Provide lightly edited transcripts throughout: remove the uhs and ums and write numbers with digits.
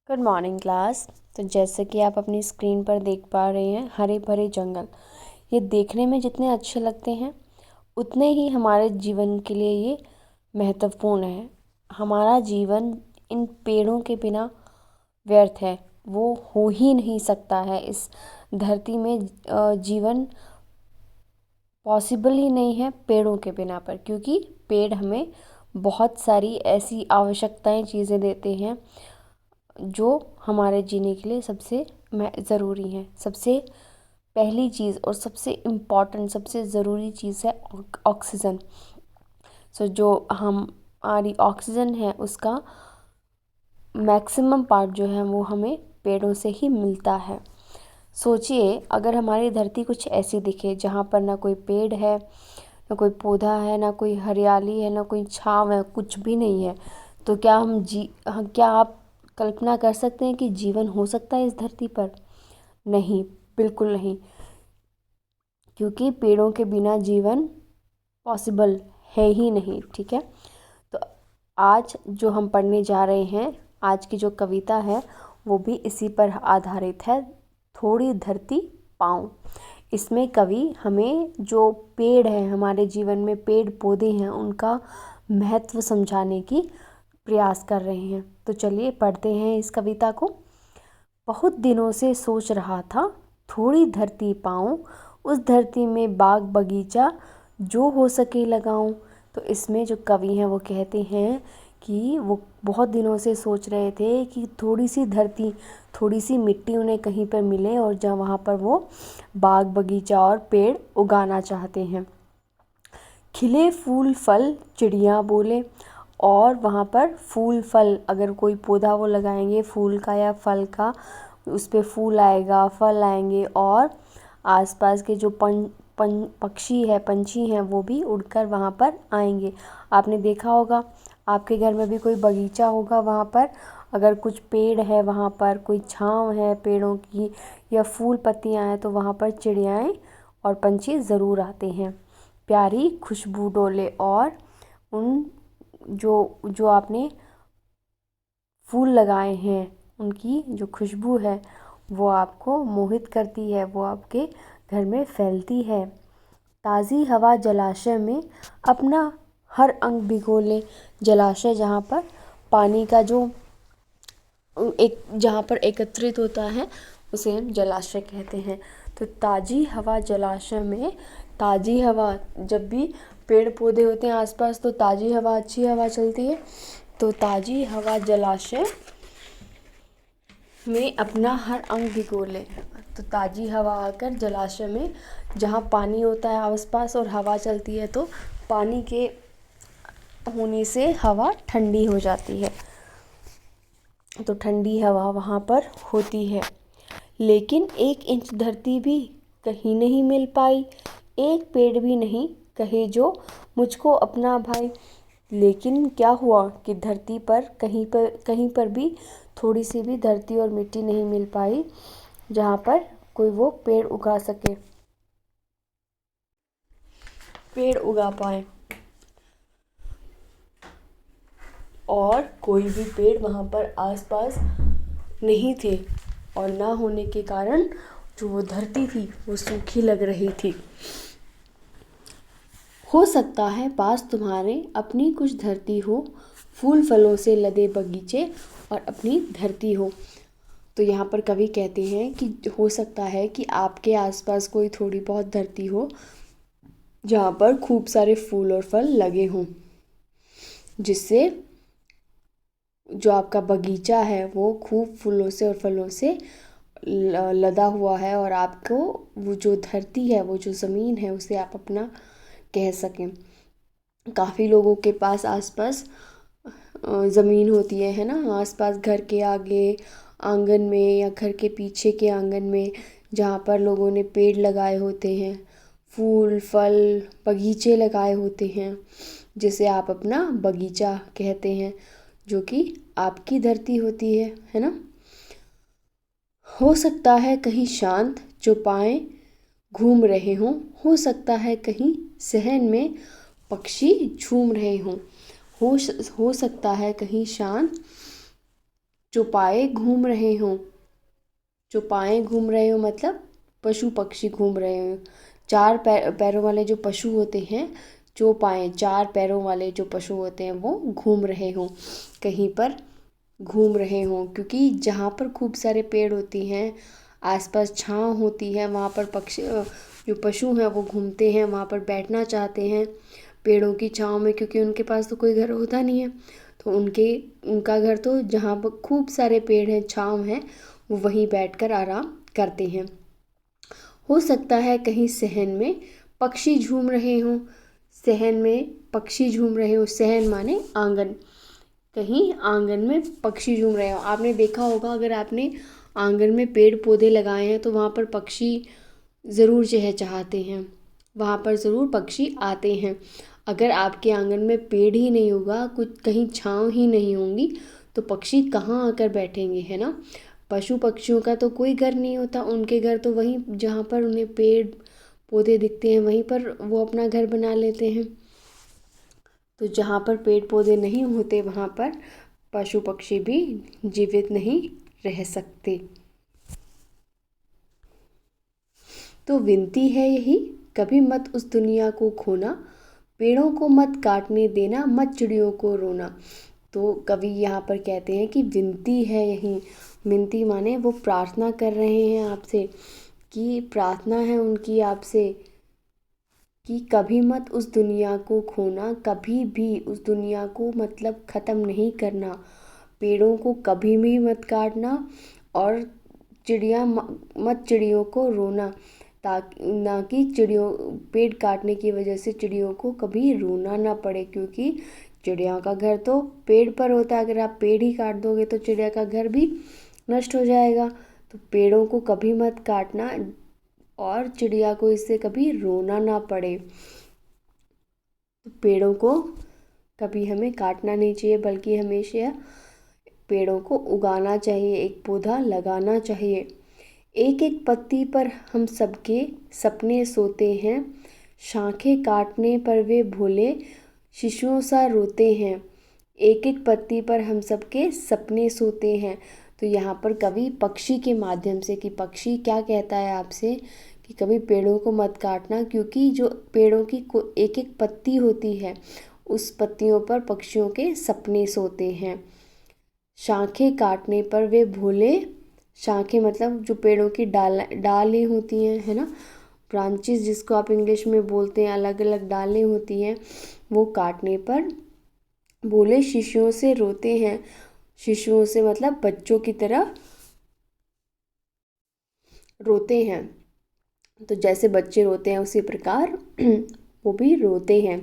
Good morning class. तो जैसे कि आप अपनी स्क्रीन पर देख पा रहे हैं, हरे भरे जंगल ये देखने में जितने अच्छे लगते हैं उतने ही हमारे जीवन के लिए ये महत्वपूर्ण है। हमारा जीवन इन पेड़ों के बिना व्यर्थ है, वो हो ही नहीं सकता है। इस धरती में जीवन पॉसिबल ही नहीं है पेड़ों के बिना पर, क्योंकि पेड़ हमें बहुत सारी ऐसी आवश्यकताएं चीज़ें देते हैं जो हमारे जीने के लिए सबसे ज़रूरी हैं। सबसे पहली चीज़ और सबसे इम्पॉर्टेंट, सबसे ज़रूरी चीज़ है ऑक्सीजन। जो हमारी ऑक्सीजन है उसका मैक्सिमम पार्ट जो है वो हमें पेड़ों से ही मिलता है। सोचिए, अगर हमारी धरती कुछ ऐसी दिखे जहाँ पर ना कोई पेड़ है, ना कोई पौधा है, ना कोई हरियाली है, ना कोई छाँव है, कुछ भी नहीं है, तो क्या आप कल्पना कर सकते हैं कि जीवन हो सकता है इस धरती पर? नहीं, बिल्कुल नहीं, क्योंकि पेड़ों के बिना जीवन पॉसिबल है ही नहीं। ठीक है, तो आज जो हम पढ़ने जा रहे हैं, आज की जो कविता है वो भी इसी पर आधारित है, थोड़ी धरती पाऊं। इसमें कवि हमें जो पेड़ है, हमारे जीवन में पेड़ पौधे हैं, उनका महत्व समझाने की प्रयास कर रहे हैं। तो चलिए पढ़ते हैं इस कविता को। बहुत दिनों से सोच रहा था थोड़ी धरती पाऊं, उस धरती में बाग बगीचा जो हो सके लगाऊं। तो इसमें जो कवि हैं वो कहते हैं कि वो बहुत दिनों से सोच रहे थे कि थोड़ी सी धरती, थोड़ी सी मिट्टी उन्हें कहीं पर मिले और जहाँ वहाँ पर वो बाग बगीचा और पेड़ उगाना चाहते हैं। खिले फूल फल चिड़िया बोले, और वहाँ पर फूल फल, अगर कोई पौधा वो लगाएंगे फूल का या फल का, उस पर फूल आएगा, फल आएंगे, और आसपास के जो पक्षी है, पंछी हैं, वो भी उड़कर वहाँ पर आएंगे। आपने देखा होगा, आपके घर में भी कोई बगीचा होगा, वहाँ पर अगर कुछ पेड़ है, वहाँ पर कोई छाँव है पेड़ों की या फूल पत्तियाँ हैं, तो वहाँ पर चिड़ियाएँ और पंछी ज़रूर आते हैं। प्यारी खुशबू डोले, और उन जो जो आपने फूल लगाए हैं उनकी जो खुशबू है वो आपको मोहित करती है, वो आपके घर में फैलती है। ताज़ी हवा जलाशय में अपना हर अंग भिगो ले। जलाशय जहाँ पर पानी का जो जहाँ पर एकत्रित होता है उसे हम जलाशय कहते हैं। तो ताज़ी हवा जलाशय में, ताज़ी हवा, जब भी पेड़ पौधे होते हैं आसपास तो ताज़ी हवा, अच्छी हवा चलती है। तो ताज़ी हवा जलाशय में अपना हर अंग भिगो ले। तो ताज़ी हवा आकर जलाशय में, जहाँ पानी होता है आसपास और हवा चलती है, तो पानी के होने से हवा ठंडी हो जाती है, तो ठंडी हवा वहाँ पर होती है। लेकिन 1 इंच धरती भी कहीं नहीं मिल पाई, एक पेड़ भी नहीं कहे जो मुझको अपना भाई। लेकिन क्या हुआ कि धरती पर कहीं पर भी थोड़ी सी भी धरती और मिट्टी नहीं मिल पाई जहाँ पर कोई वो पेड़ उगा सके, पेड़ उगा पाए। और कोई भी पेड़ वहाँ पर आसपास नहीं थे, और ना होने के कारण जो वो धरती थी वो सूखी लग रही थी। हो सकता है पास तुम्हारे अपनी कुछ धरती हो, फूल फलों से लदे बगीचे और अपनी धरती हो। तो यहाँ पर कवि कहते हैं कि हो सकता है कि आपके आसपास कोई थोड़ी बहुत धरती हो जहाँ पर खूब सारे फूल और फल लगे हों, जिससे जो आपका बगीचा है वो खूब फूलों से और फलों से लदा हुआ है, और आपको वो जो धरती है, वो जो ज़मीन है, उसे आप अपना कह सकें। काफ़ी लोगों के पास आसपास ज़मीन होती है ना, आसपास घर के आगे आंगन में या घर के पीछे के आंगन में, जहाँ पर लोगों ने पेड़ लगाए होते हैं, फूल फल बगीचे लगाए होते हैं, जिसे आप अपना बगीचा कहते हैं, जो कि आपकी धरती होती है ना। हो सकता है कहीं शांत चौपाएं घूम रहे हों, हो सकता है कहीं सहन में पक्षी झूम रहे हों, हो सकता है कहीं शांत चौपाए घूम रहे हों। चौपाए घूम रहे हो मतलब पशु पक्षी घूम रहे हो। चार पैरों वाले जो पशु होते हैं, चौपाए, चार पैरों वाले जो पशु होते हैं वो घूम रहे हों, कहीं पर घूम रहे हों। क्योंकि जहाँ पर खूब सारे पेड़ होती हैं, आसपास छाँव होती है, वहाँ पर पक्षी जो पशु हैं वो घूमते हैं, वहाँ पर बैठना चाहते हैं पेड़ों की छाँव में, क्योंकि उनके पास तो कोई घर होता नहीं है। तो उनका घर तो जहाँ पर खूब सारे पेड़ हैं, छाँव है, वो वहीं बैठकर आराम करते हैं। हो सकता है कहीं सहन में पक्षी झूम रहे हों। सहन में पक्षी झूम रहे हो, सहन माने आंगन, कहीं आंगन में पक्षी झूम रहे हो। आपने देखा होगा, अगर आपने आंगन में पेड़ पौधे लगाए हैं तो वहाँ पर पक्षी ज़रूर चहचहाते हैं, वहाँ पर ज़रूर पक्षी आते हैं। अगर आपके आंगन में पेड़ ही नहीं होगा, कुछ कहीं छाँव ही नहीं होंगी, तो पक्षी कहाँ आकर बैठेंगे, है ना। पशु पक्षियों का तो कोई घर नहीं होता, उनके घर तो वहीं जहाँ पर उन्हें पेड़ पौधे दिखते हैं वहीं पर वो अपना घर बना लेते हैं। तो जहाँ पर पेड़ पौधे नहीं होते वहाँ पर पशु पक्षी भी जीवित नहीं रह सकते। तो विनती है यही, कभी मत उस दुनिया को खोना, पेड़ों को मत काटने देना, मत चिड़ियों को रोना। तो कवि यहाँ पर कहते हैं कि विनती है यही। विनती माने वो प्रार्थना कर रहे हैं आपसे, कि प्रार्थना है उनकी आपसे कि कभी मत उस दुनिया को खोना, कभी भी उस दुनिया को मतलब ख़त्म नहीं करना, पेड़ों को कभी भी मत काटना, और मत चिड़ियों को रोना, ताकि ना कि चिड़ियों पेड़ काटने की वजह से चिड़ियों को कभी रोना ना पड़े, क्योंकि चिड़िया का घर तो पेड़ पर होता है। अगर आप पेड़ ही काट दोगे तो चिड़िया का घर भी नष्ट हो जाएगा। तो पेड़ों को कभी मत काटना और चिड़िया को इससे कभी रोना ना पड़े। तो पेड़ों को कभी हमें काटना नहीं चाहिए, बल्कि हमेशा पेड़ों को उगाना चाहिए, एक पौधा लगाना चाहिए। एक एक पत्ती पर हम सबके सपने सोते हैं, शाखें काटने पर वे भोले शिशुओं सा रोते हैं। एक एक पत्ती पर हम सबके सपने सोते हैं। तो यहाँ पर कवि पक्षी के माध्यम से, कि पक्षी क्या कहता है आपसे कि कभी पेड़ों को मत काटना, क्योंकि जो पेड़ों की एक एक पत्ती होती है उस पत्तियों पर पक्षियों के सपने सोते हैं। शाखें काटने पर वे भोले, शाखें मतलब जो पेड़ों की डालें होती हैं, है ना, ब्रांचेस जिसको आप इंग्लिश में बोलते हैं, अलग अलग डालें होती हैं, वो काटने पर भोले शिशुओं से रोते हैं। शिशुओं से मतलब बच्चों की तरह रोते हैं। तो जैसे बच्चे रोते हैं उसी प्रकार वो भी रोते हैं।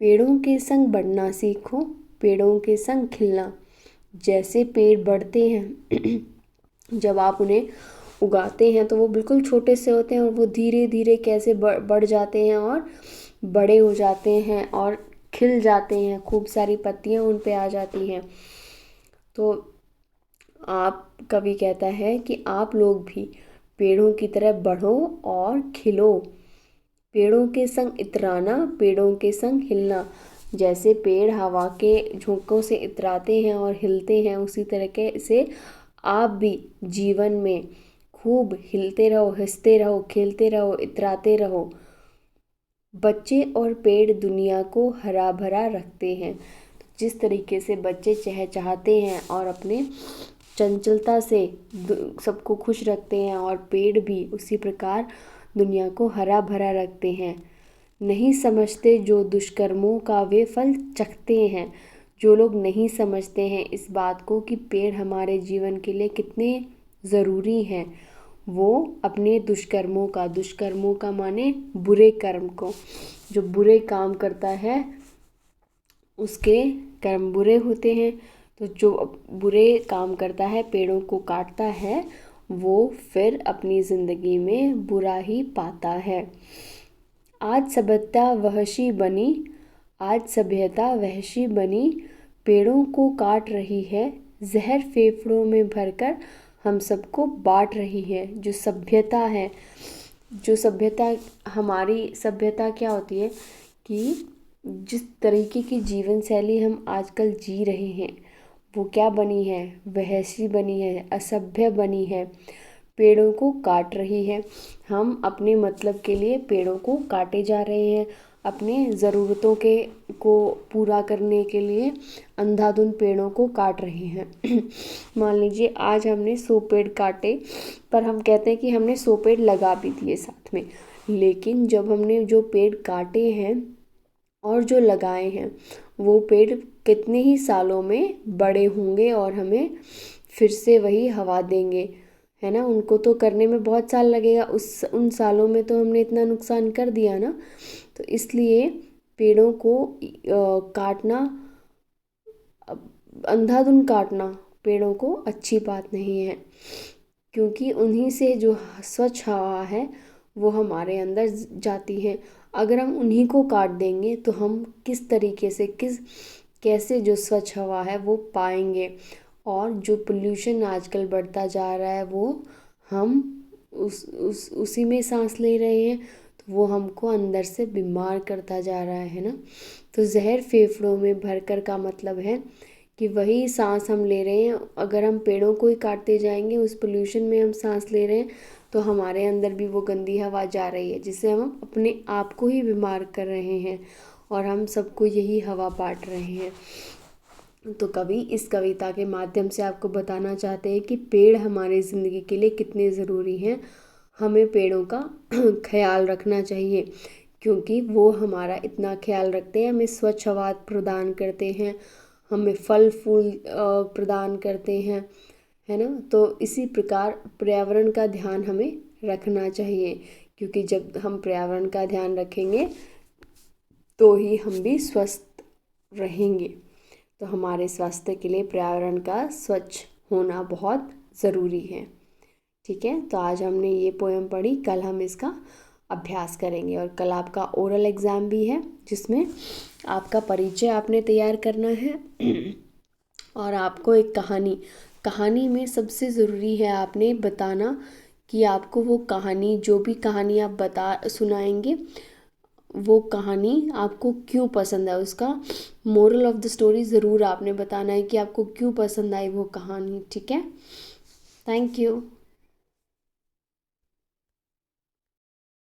पेड़ों के संग बढ़ना सीखो, पेड़ों के संग खिलना। जैसे पेड़ बढ़ते हैं जब आप उन्हें उगाते हैं तो वो बिल्कुल छोटे से होते हैं, और वो धीरे धीरे कैसे बढ़ जाते हैं और बड़े हो जाते हैं और खिल जाते हैं, खूब सारी पत्तियां उन पे आ जाती हैं। तो आप कवि कहता है कि आप लोग भी पेड़ों की तरह बढ़ो और खिलो, पेड़ों के संग इतराना, पेड़ों के संग हिलना। जैसे पेड़ हवा के झोंकों से इतराते हैं और हिलते हैं, उसी तरीके से आप भी जीवन में खूब हिलते रहो, हंसते रहो, खेलते रहो, इतराते रहो। बच्चे और पेड़ दुनिया को हरा भरा रखते हैं। जिस तरीके से बच्चे चहचहाते हैं और अपने चंचलता से सबको खुश रखते हैं, और पेड़ भी उसी प्रकार दुनिया को हरा भरा रखते हैं। नहीं समझते जो दुष्कर्मों का वे फल चखते हैं। जो लोग नहीं समझते हैं इस बात को कि पेड़ हमारे जीवन के लिए कितने ज़रूरी हैं, वो अपने दुष्कर्मों का माने बुरे कर्म को, जो बुरे काम करता है उसके कर्म बुरे होते हैं। तो जो बुरे काम करता है, पेड़ों को काटता है, वो फिर अपनी ज़िंदगी में बुरा ही पाता है। आज सभ्यता वहशी बनी, आज सभ्यता वहशी बनी, पेड़ों को काट रही है, जहर फेफड़ों में भरकर हम सबको बांट रही है। जो सभ्यता है, जो सभ्यता, हमारी सभ्यता क्या होती है कि जिस तरीके की जीवन शैली हम आजकल जी रहे हैं, वो क्या बनी है, वहशी बनी है, असभ्य बनी है, पेड़ों को काट रही है। हम अपने मतलब के लिए पेड़ों को काटे जा रहे हैं, अपने ज़रूरतों के को पूरा करने के लिए अंधाधुंध पेड़ों को काट रहे हैं। मान लीजिए आज हमने 100 पेड़ काटे, पर हम कहते हैं कि हमने 100 पेड़ लगा भी दिए साथ में, लेकिन जब हमने जो पेड़ काटे हैं और जो लगाए हैं, वो पेड़ कितने ही सालों में बड़े होंगे और हमें फिर से वही हवा देंगे, है ना। उनको तो करने में बहुत साल लगेगा, उन सालों में तो हमने इतना नुकसान कर दिया ना। तो इसलिए पेड़ों को काटना, अंधाधुंध काटना पेड़ों को अच्छी बात नहीं है, क्योंकि उन्हीं से जो स्वच्छ हवा है वो हमारे अंदर जाती है। अगर हम उन्हीं को काट देंगे तो हम किस तरीके से कैसे जो स्वच्छ हवा है वो पाएंगे। और जो पोल्यूशन आजकल बढ़ता जा रहा है वो हम उसी में सांस ले रहे हैं, तो वो हमको अंदर से बीमार करता जा रहा है ना। तो जहर फेफड़ों में भरकर का मतलब है कि वही सांस हम ले रहे हैं। अगर हम पेड़ों को ही काटते जाएंगे, उस पोल्यूशन में हम सांस ले रहे हैं, तो हमारे अंदर भी वो गंदी हवा जा रही है, जिससे हम अपने आप को ही बीमार कर रहे हैं और हम सबको यही हवा बांट रहे हैं। तो कवि इस कविता के माध्यम से आपको बताना चाहते हैं कि पेड़ हमारी ज़िंदगी के लिए कितने ज़रूरी हैं। हमें पेड़ों का ख्याल रखना चाहिए, क्योंकि वो हमारा इतना ख्याल रखते हैं, हमें स्वच्छ हवा प्रदान करते हैं, हमें फल फूल प्रदान करते हैं, है ना। तो इसी प्रकार पर्यावरण का ध्यान हमें रखना चाहिए, क्योंकि जब हम पर्यावरण का ध्यान रखेंगे तो ही हम भी स्वस्थ रहेंगे। तो हमारे स्वास्थ्य के लिए पर्यावरण का स्वच्छ होना बहुत ज़रूरी है। ठीक है, तो आज हमने ये पोएम पढ़ी, कल हम इसका अभ्यास करेंगे और कल आपका ओरल एग्ज़ाम भी है, जिसमें आपका परिचय आपने तैयार करना है और आपको एक कहानी में सबसे ज़रूरी है आपने बताना कि आपको वो कहानी, जो भी कहानी आप सुनाएंगे, वो कहानी आपको क्यों पसंद है, उसका मोरल ऑफ द स्टोरी ज़रूर आपने बताना है कि आपको क्यों पसंद आई वो कहानी। ठीक है, थैंक यू।